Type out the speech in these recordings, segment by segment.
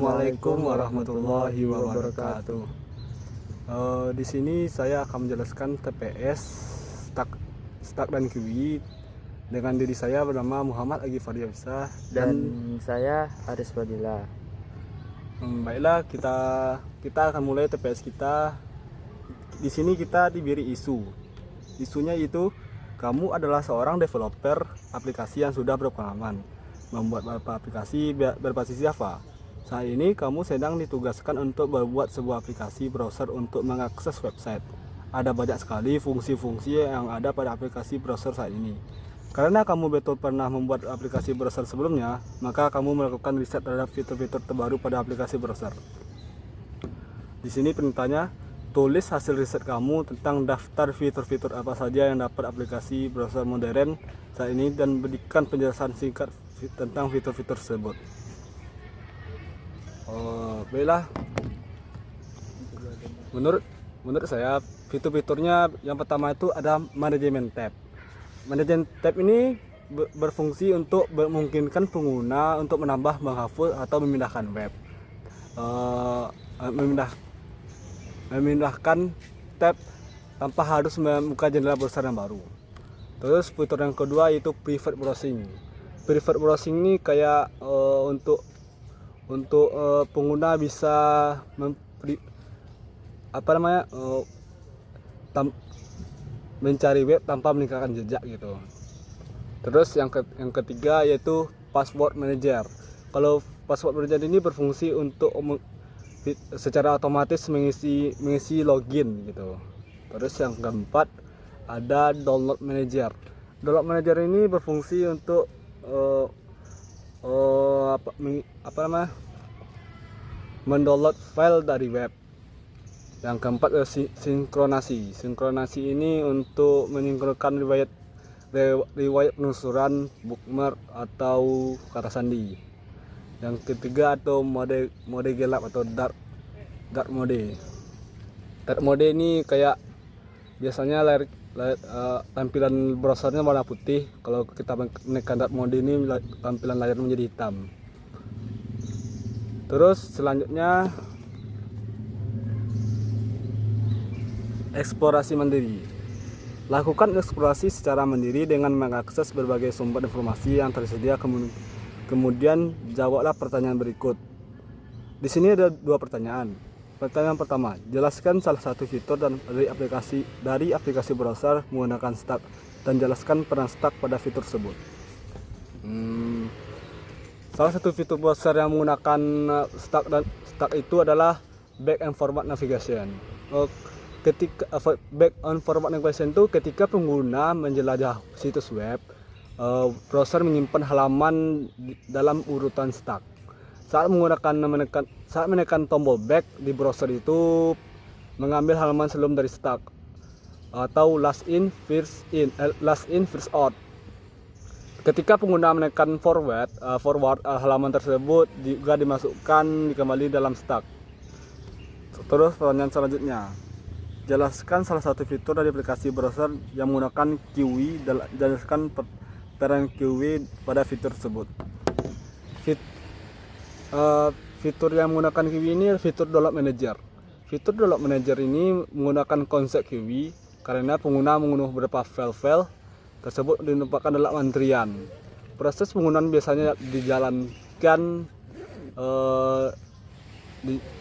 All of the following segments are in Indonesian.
Assalamualaikum warahmatullahi wabarakatuh. Di sini saya akan menjelaskan TPS, Stack dan QI dengan diri saya bernama Muhammad Agi Fardiyabsa dan saya Aris Fadila. Baiklah, kita akan mulai TPS kita. Di sini kita diberi isu. Isunya itu kamu adalah seorang developer aplikasi yang sudah berpengalaman membuat beberapa aplikasi berbasis Java. Saat ini kamu sedang ditugaskan untuk membuat sebuah aplikasi browser untuk mengakses website. Ada banyak sekali fungsi-fungsi yang ada pada aplikasi browser saat ini. Karena kamu betul pernah membuat aplikasi browser sebelumnya, maka kamu melakukan riset terhadap fitur-fitur terbaru pada aplikasi browser. Di sini perintahnya, tulis hasil riset kamu tentang daftar fitur-fitur apa saja yang dapat aplikasi browser modern saat ini dan berikan penjelasan singkat tentang fitur-fitur tersebut. Baiklah, menurut saya fitur-fiturnya yang pertama itu ada manajemen tab. Manajemen tab ini berfungsi untuk memungkinkan pengguna untuk menambah, menghapus atau memindahkan web, memindahkan tab tanpa harus membuka jendela browser yang baru. Terus fitur yang kedua yaitu private browsing. Private browsing ini kayak untuk pengguna bisa mencari web tanpa meninggalkan jejak gitu. Terus yang ketiga yaitu password manager. Kalau password manager ini berfungsi untuk secara otomatis mengisi login gitu. Terus yang keempat ada download manager. Download manager ini berfungsi untuk mendownload file dari web. Yang keempat sinkronasi. Sinkronasi ini untuk menyinkronkan riwayat penelusuran, bookmark atau kata sandi. Yang ketiga atau mode gelap atau dark mode. Dark mode ini kayak biasanya tampilan browsernya warna putih. Kalau kita menekan dark mode ini tampilan layar menjadi hitam. Terus selanjutnya eksplorasi mandiri. Lakukan eksplorasi secara mandiri dengan mengakses berbagai sumber informasi yang tersedia, kemudian jawablah pertanyaan berikut. Di sini ada dua pertanyaan. Pertanyaan pertama, jelaskan salah satu fitur dari aplikasi browser menggunakan Stack dan jelaskan peran Stack pada fitur tersebut. Salah satu fitur browser yang menggunakan Stack itu adalah back and forward navigation. Ketika back and forward navigation itu ketika pengguna menjelajah situs web, browser menyimpan halaman dalam urutan Stack. Saat menekan tombol back di browser itu mengambil halaman sebelum dari Stack atau last in first out. Ketika pengguna menekan forward halaman tersebut juga dimasukkan kembali dalam Stack. Terus pertanyaan selanjutnya, jelaskan salah satu fitur dari aplikasi browser yang menggunakan QW. Jelaskan peran QW pada fitur tersebut. Fitur yang menggunakan QW ini fitur download manager. Fitur download manager ini menggunakan konsep QW karena pengguna mengunduh beberapa file-file tersebut ditempatkan dalam antrian. Proses penggunaan biasanya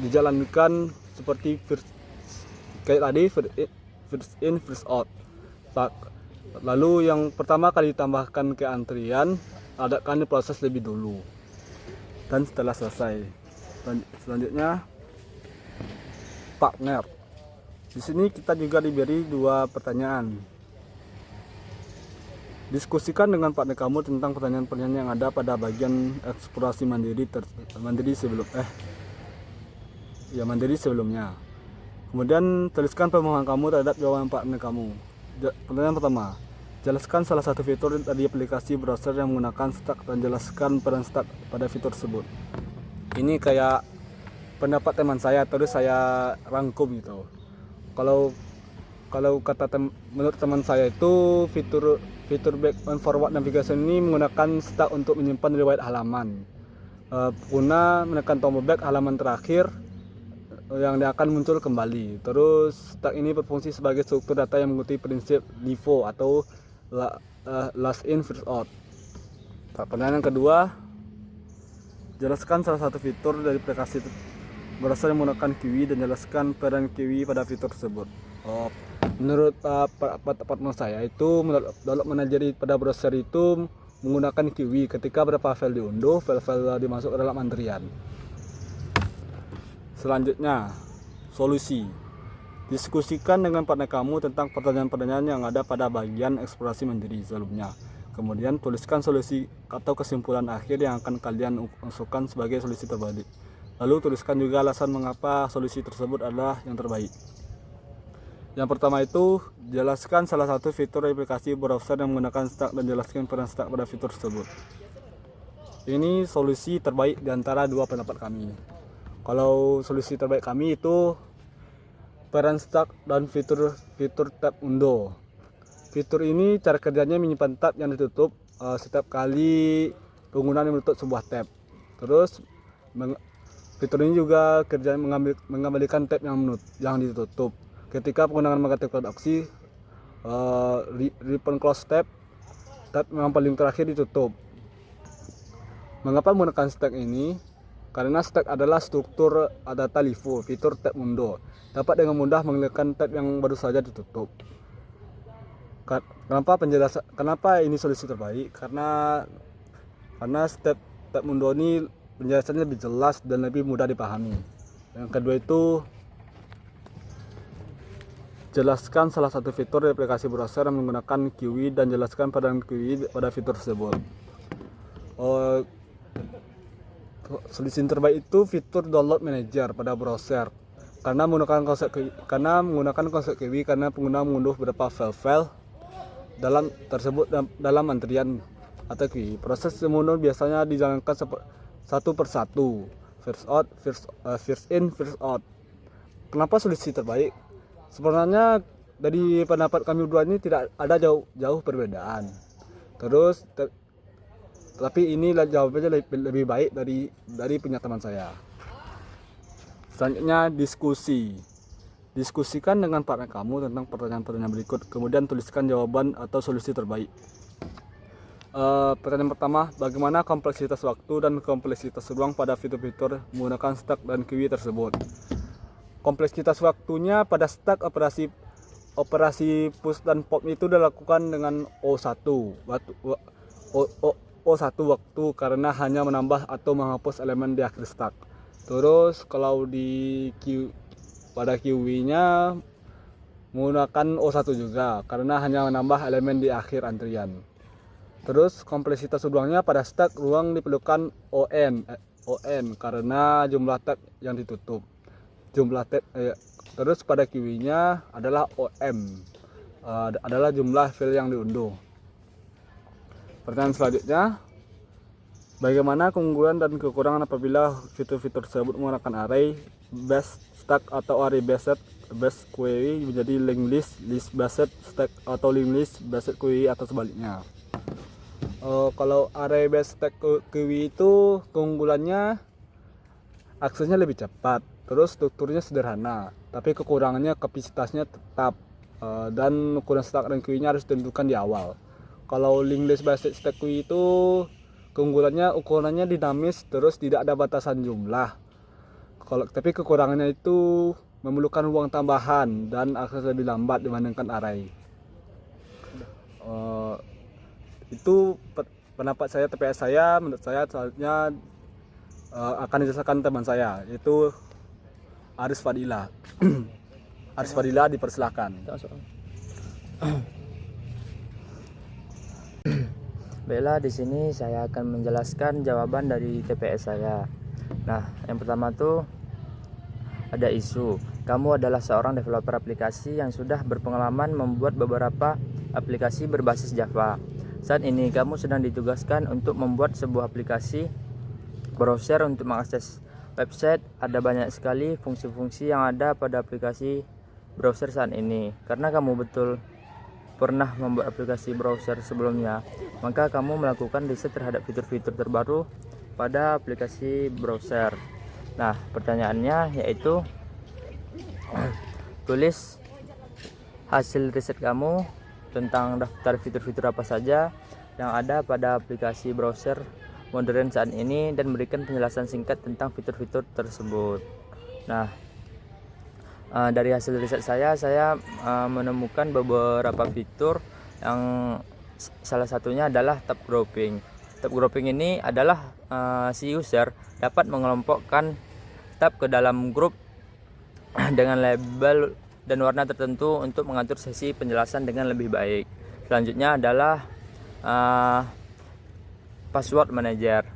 dijalankan seperti kayak tadi first in first out. Lalu yang pertama kali ditambahkan ke antrian, adakan proses lebih dulu. Dan setelah selesai, selanjutnya partner. Di sini kita juga diberi dua pertanyaan. Diskusikan dengan partner kamu tentang pertanyaan-pertanyaan yang ada pada bagian eksplorasi mandiri sebelumnya. Kemudian tuliskan permohonan kamu terhadap jawaban partner kamu. Pertanyaan pertama, jelaskan salah satu fitur dari aplikasi browser yang menggunakan Stack dan jelaskan peran Stack pada fitur tersebut. Ini kayak pendapat teman saya, terus saya rangkum gitu. Kalau menurut teman saya itu fitur back and forward navigation ini menggunakan Stack untuk menyimpan riwayat halaman. Pengguna menekan tombol back halaman terakhir yang dia akan muncul kembali. Terus stack ini berfungsi sebagai struktur data yang mengikuti prinsip LIFO atau last in first out. Pertanyaan yang kedua, jelaskan salah satu fitur dari aplikasi browser yang menggunakan QWERTY dan jelaskan peran QWERTY pada fitur tersebut. Menurut saya itu download manager pada browser itu menggunakan QWERTY ketika beberapa file diunduh, file-file dimasuk ke dalam antrian. Selanjutnya, solusi. Diskusikan dengan partner kamu tentang pertanyaan-pertanyaan yang ada pada bagian eksplorasi mandiri sebelumnya. Kemudian tuliskan solusi atau kesimpulan akhir yang akan kalian usulkan sebagai solusi terbaik. Lalu tuliskan juga alasan mengapa solusi tersebut adalah yang terbaik. Yang pertama itu, jelaskan salah satu fitur aplikasi browser yang menggunakan stack dan jelaskan peran stack pada fitur tersebut. Ini solusi terbaik di antara dua pendapat kami. Kalau solusi terbaik kami itu peran stack dan fitur tab undo. Fitur ini cara kerjanya menyimpan tab yang ditutup setiap kali pengguna menutup sebuah tab. Terus fitur ini juga kerjanya mengembalikan tab yang ditutup. Ketika penggunaan mengaktifkan opsi reopen close tab yang paling terakhir ditutup. Mengapa menggunakan stack ini? Karena stack adalah struktur data LIFO, fitur tab undo. Dapat dengan mudah menghilangkan tab yang baru saja ditutup. Kenapa ini solusi terbaik? Karena tab undo ini penjelasannya lebih jelas dan lebih mudah dipahami. Yang kedua itu, jelaskan salah satu fitur dari aplikasi browser yang menggunakan QWERTY dan jelaskan peran QWERTY pada fitur tersebut. Solusi terbaik itu fitur download manager pada browser karena menggunakan konsep QWERTY karena pengguna mengunduh beberapa file-file dalam antrian atau QWERTY. Proses mengunduh biasanya dijalankan satu persatu, first in, first out. Kenapa solusi terbaik? Sebenarnya dari pendapat kami berdua ini tidak ada jauh perbedaan. Tapi ini jawabannya lebih baik dari punya teman saya. Selanjutnya, diskusi. Diskusikan dengan partner kamu tentang pertanyaan-pertanyaan berikut. Kemudian tuliskan jawaban atau solusi terbaik. Pertanyaan pertama, bagaimana kompleksitas waktu dan kompleksitas ruang pada fitur-fitur menggunakan stack dan QWERTY tersebut? Kompleksitas waktunya pada stack operasi push dan pop itu dilakukan dengan O1 waktu karena hanya menambah atau menghapus elemen di akhir stack. Terus kalau pada QWERTY-nya menggunakan O1 juga karena hanya menambah elemen di akhir antrian. Terus kompleksitas ruangnya pada stack ruang diperlukan ON karena jumlah tab yang ditutup. Terus pada QWERTY-nya adalah OM, adalah jumlah file yang diunduh. Pertanyaan selanjutnya, bagaimana keunggulan dan kekurangan apabila fitur-fitur tersebut menggunakan array based stack atau array based query menjadi linked list based stack atau linked list based query atau sebaliknya? Kalau array based stack query itu keunggulannya aksesnya lebih cepat. Terus strukturnya sederhana, tapi kekurangannya kapasitasnya tetap dan ukuran stack dan query-nya harus ditentukan di awal. Kalau linked list based stack query itu keunggulannya ukurannya dinamis, terus tidak ada batasan jumlah. Tapi kekurangannya itu memerlukan ruang tambahan dan akses lebih lambat dibandingkan array. Itu pendapat saya, TPS saya. Menurut saya selanjutnya akan dijelaskan teman saya, yaitu Aris Fadila. Aris Fadila, dipersilakan. Baiklah, di sini saya akan menjelaskan jawaban dari TPS saya. Nah, yang pertama tuh ada isu. Kamu adalah seorang developer aplikasi yang sudah berpengalaman membuat beberapa aplikasi berbasis Java. Saat ini kamu sedang ditugaskan untuk membuat sebuah aplikasi browser untuk mengakses website. Ada banyak sekali fungsi-fungsi yang ada pada aplikasi browser saat ini. Karena kamu betul pernah membuat aplikasi browser sebelumnya, maka kamu melakukan riset terhadap fitur-fitur terbaru pada aplikasi browser. Nah, pertanyaannya yaitu tulis hasil riset kamu tentang daftar fitur-fitur apa saja yang ada pada aplikasi browser modern saat ini dan berikan penjelasan singkat tentang fitur-fitur tersebut. Nah, dari hasil riset saya menemukan beberapa fitur yang salah satunya adalah tab grouping. Tab grouping ini adalah si user dapat mengelompokkan tab ke dalam grup dengan label dan warna tertentu untuk mengatur sesi penjelasan dengan lebih baik. Selanjutnya adalah password manager.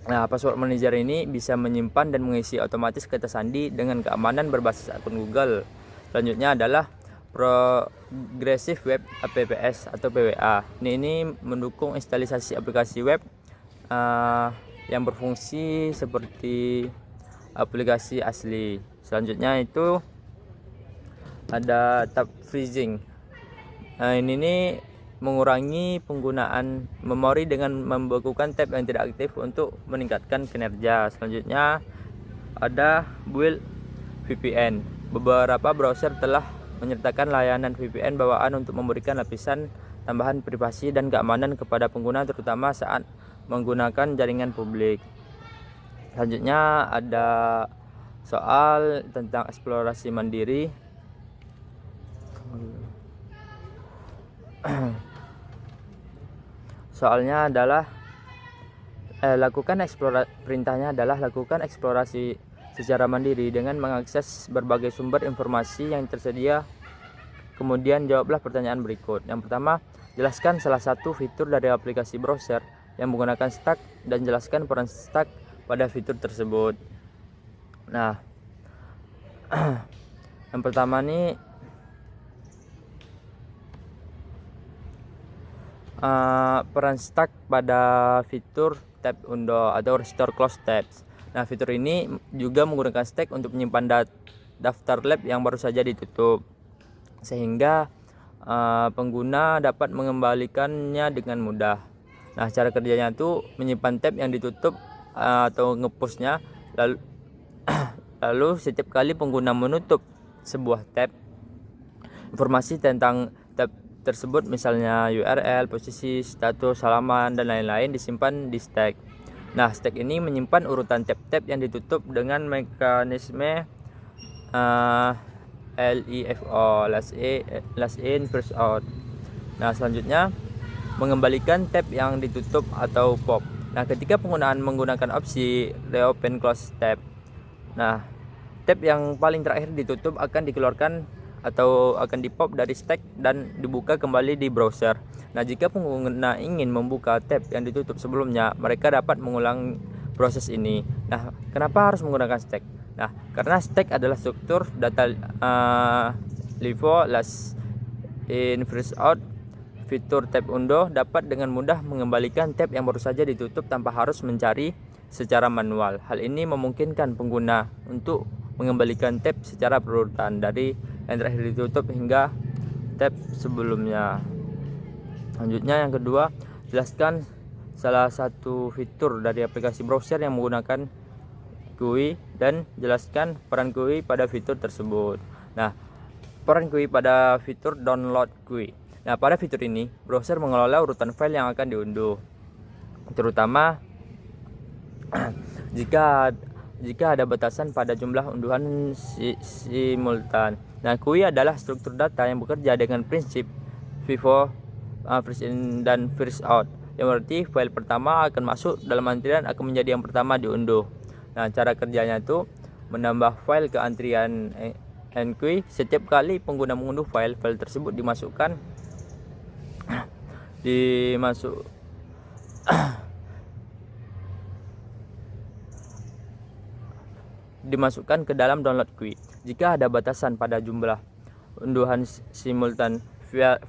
Nah, password manager ini bisa menyimpan dan mengisi otomatis kata sandi dengan keamanan berbasis akun Google. Selanjutnya adalah Progressive Web APPS atau PWA. Ini mendukung instalisasi aplikasi web yang berfungsi seperti aplikasi asli. Selanjutnya itu ada tab freezing. Ini mengurangi penggunaan memori dengan membekukan tab yang tidak aktif untuk meningkatkan kinerja. Selanjutnya ada build VPN. Beberapa browser telah menyertakan layanan VPN bawaan untuk memberikan lapisan tambahan privasi dan keamanan kepada pengguna, terutama saat menggunakan jaringan publik. Selanjutnya ada soal tentang eksplorasi mandiri. Soalnya adalah perintahnya adalah lakukan eksplorasi secara mandiri dengan mengakses berbagai sumber informasi yang tersedia. Kemudian jawablah pertanyaan berikut. Yang pertama, jelaskan salah satu fitur dari aplikasi browser yang menggunakan stack dan jelaskan peran stack pada fitur tersebut. Nah, yang pertama nih peran stack pada fitur tab undo atau restore close tabs. Nah, fitur ini juga menggunakan stack untuk menyimpan daftar lab yang baru saja ditutup, sehingga pengguna dapat mengembalikannya dengan mudah. Nah, cara kerjanya itu menyimpan tab yang ditutup atau ngepushnya, lalu setiap kali pengguna menutup sebuah tab, informasi tentang tab tersebut, misalnya URL, posisi, status, halaman, dan lain-lain disimpan di stack. Nah, stack ini menyimpan urutan tab-tab yang ditutup dengan mekanisme LIFO, last in first out. Nah, selanjutnya mengembalikan tab yang ditutup atau pop. Nah, ketika penggunaan menggunakan opsi reopen close tab, nah, tab yang paling terakhir ditutup akan dikeluarkan atau akan di-pop dari stack dan dibuka kembali di browser. Nah, jika pengguna ingin membuka tab yang ditutup sebelumnya, mereka dapat mengulang proses ini. Nah, kenapa harus menggunakan stack? Nah, karena stack adalah struktur data LIFO, last in first out. Fitur tab undo dapat dengan mudah mengembalikan tab yang baru saja ditutup tanpa harus mencari secara manual. Hal ini memungkinkan pengguna untuk mengembalikan tab secara berurutan dari yang terakhir ditutup hingga tab sebelumnya. Selanjutnya yang kedua, jelaskan salah satu fitur dari aplikasi browser yang menggunakan GUI dan jelaskan peran GUI pada fitur tersebut. Nah, peran GUI pada fitur download GUI. Nah, pada fitur ini browser mengelola urutan file yang akan diunduh, terutama jika ada batasan pada jumlah unduhan simultan. Nah, GUI adalah struktur data yang bekerja dengan prinsip FIFO, first in dan first out, yang berarti file pertama akan masuk dalam antrian akan menjadi yang pertama diunduh. Nah, cara kerjanya itu menambah file ke antrian GUI. Setiap kali pengguna mengunduh file tersebut dimasukkan ke dalam download GUI. Jika ada batasan pada jumlah unduhan simultan,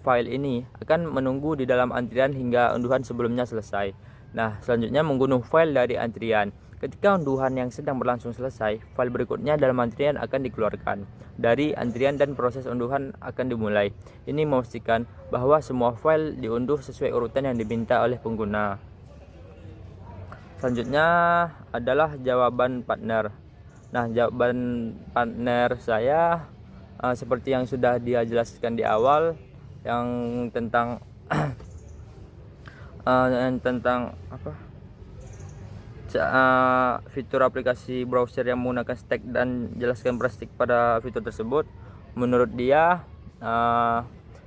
file ini akan menunggu di dalam antrian hingga unduhan sebelumnya selesai. Nah, selanjutnya mengunduh file dari antrian. Ketika unduhan yang sedang berlangsung selesai, file berikutnya dalam antrian akan dikeluarkan dari antrian dan proses unduhan akan dimulai. Ini memastikan bahwa semua file diunduh sesuai urutan yang diminta oleh pengguna. Selanjutnya adalah jawaban partner. Nah, jawaban partner saya seperti yang sudah dia jelaskan di awal, yang tentang fitur aplikasi browser yang menggunakan stack dan jelaskan plastik pada fitur tersebut. Menurut dia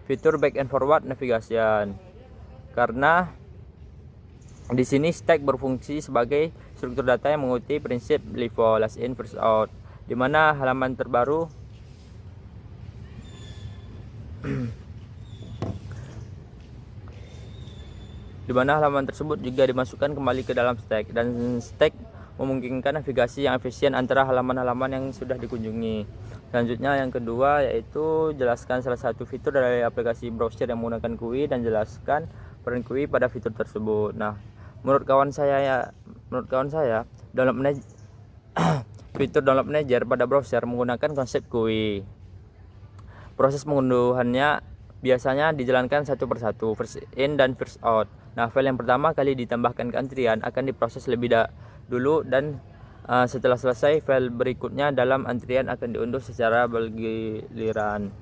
fitur back and forward navigation, karena di sini stack berfungsi sebagai struktur data yang mengikuti prinsip LIFO, last in first out, di mana halaman terbaru tersebut juga dimasukkan kembali ke dalam stack, dan stack memungkinkan navigasi yang efisien antara halaman-halaman yang sudah dikunjungi. Selanjutnya yang kedua yaitu jelaskan salah satu fitur dari aplikasi browser yang menggunakan GUI dan jelaskan peran GUI pada fitur tersebut. Nah, menurut kawan saya, download manager fitur download manager pada browser menggunakan konsep GUI. Proses pengunduhannya biasanya dijalankan satu persatu, first in dan first out. Nah, file yang pertama kali ditambahkan ke antrian akan diproses lebih dulu, dan setelah selesai file berikutnya dalam antrian akan diunduh secara bergiliran.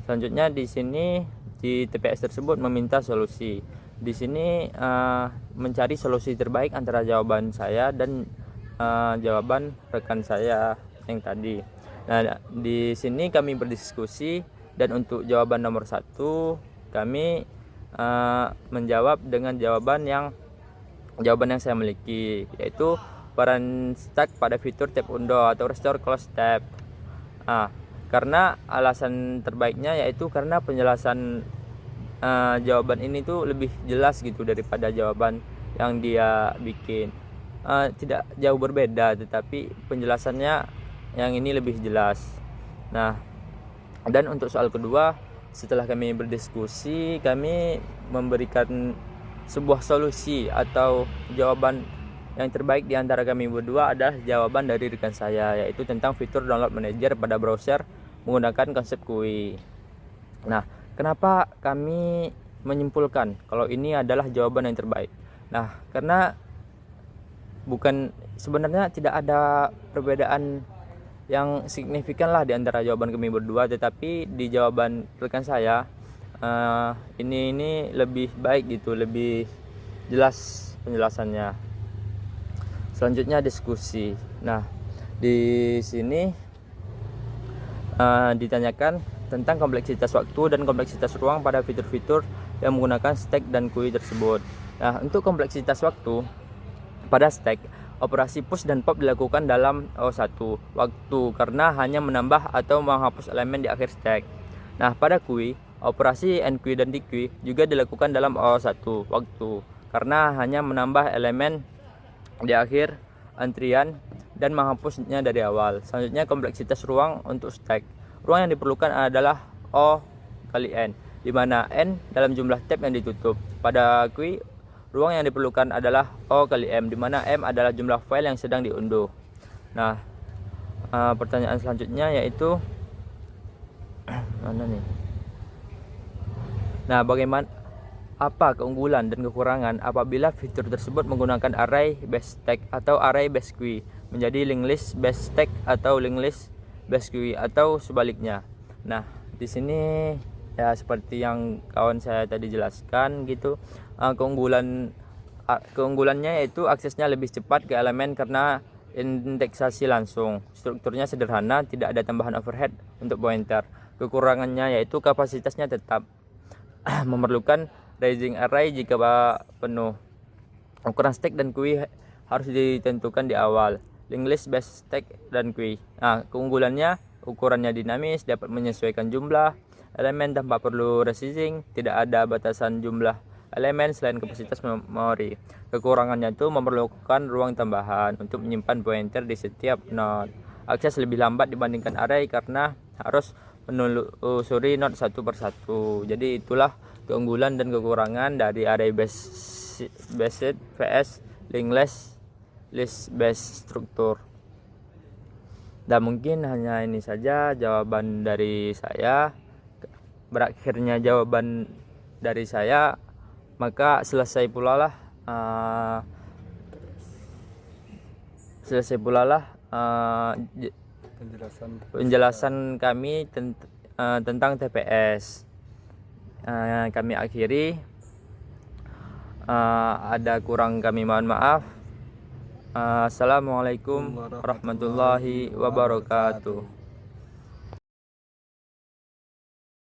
Selanjutnya di sini di TPS tersebut meminta solusi. Di sini mencari solusi terbaik antara jawaban saya dan jawaban rekan saya yang tadi. Nah, di sini kami berdiskusi, dan untuk jawaban nomor 1 kami menjawab dengan jawaban yang saya miliki, yaitu peran stack pada fitur tab undo atau restore close tab. Karena alasan terbaiknya yaitu karena penjelasan jawaban ini tuh lebih jelas gitu daripada jawaban yang dia bikin. Tidak jauh berbeda, tetapi penjelasannya yang ini lebih jelas. Nah, dan untuk soal kedua, setelah kami berdiskusi, kami memberikan sebuah solusi atau jawaban yang terbaik di antara kami berdua adalah jawaban dari rekan saya, yaitu tentang fitur download manager pada browser menggunakan konsep GUI. Nah, kenapa kami menyimpulkan kalau ini adalah jawaban yang terbaik? Nah, karena sebenarnya tidak ada perbedaan yang signifikan lah di antara jawaban kami berdua, tetapi di jawaban rekan saya ini lebih baik gitu, lebih jelas penjelasannya. Selanjutnya diskusi. Nah, di sini ditanyakan tentang kompleksitas waktu dan kompleksitas ruang pada fitur-fitur yang menggunakan stack dan GUI tersebut. Nah, untuk kompleksitas waktu pada stack, operasi push dan pop dilakukan dalam O1 waktu karena hanya menambah atau menghapus elemen di akhir stack. Nah, pada GUI, operasi enqueue dan dequeue juga dilakukan dalam O1 waktu karena hanya menambah elemen di akhir antrian dan menghapusnya dari awal. Selanjutnya kompleksitas ruang untuk stack. Ruang yang diperlukan adalah O kali N, di mana N dalam jumlah tab yang ditutup. Pada GUI, ruang yang diperlukan adalah O kali M, di mana M adalah jumlah file yang sedang diunduh. Nah, pertanyaan selanjutnya yaitu mana nih? Nah, apa keunggulan dan kekurangan apabila fitur tersebut menggunakan array based stack atau array based GUI menjadi linked list based stack atau linked list based GUI atau sebaliknya? Nah, di sini ya seperti yang kawan saya tadi jelaskan gitu. Keunggulannya yaitu aksesnya lebih cepat ke elemen karena indeksasi langsung. Strukturnya sederhana, tidak ada tambahan overhead untuk pointer. Kekurangannya yaitu kapasitasnya tetap memerlukan raising array jika penuh. Ukuran stack dan GUI harus ditentukan di awal. Linked list based stack dan GUI. Nah, keunggulannya ukurannya dinamis, dapat menyesuaikan jumlah elemen tanpa perlu resizing, tidak ada batasan jumlah elemen selain kapasitas memori. Kekurangannya itu memerlukan ruang tambahan untuk menyimpan pointer di setiap node. Akses lebih lambat dibandingkan array karena harus menelusuri node satu persatu. Jadi itulah keunggulan dan kekurangan dari array based vs linked list based struktur. Dan mungkin hanya ini saja jawaban dari saya. Berakhirnya jawaban dari saya, maka selesai pula lah selesai pula lah penjelasan kami tentang TPS. Kami akhiri. Ada kurang kami mohon maaf. Assalamualaikum warahmatullahi wabarakatuh.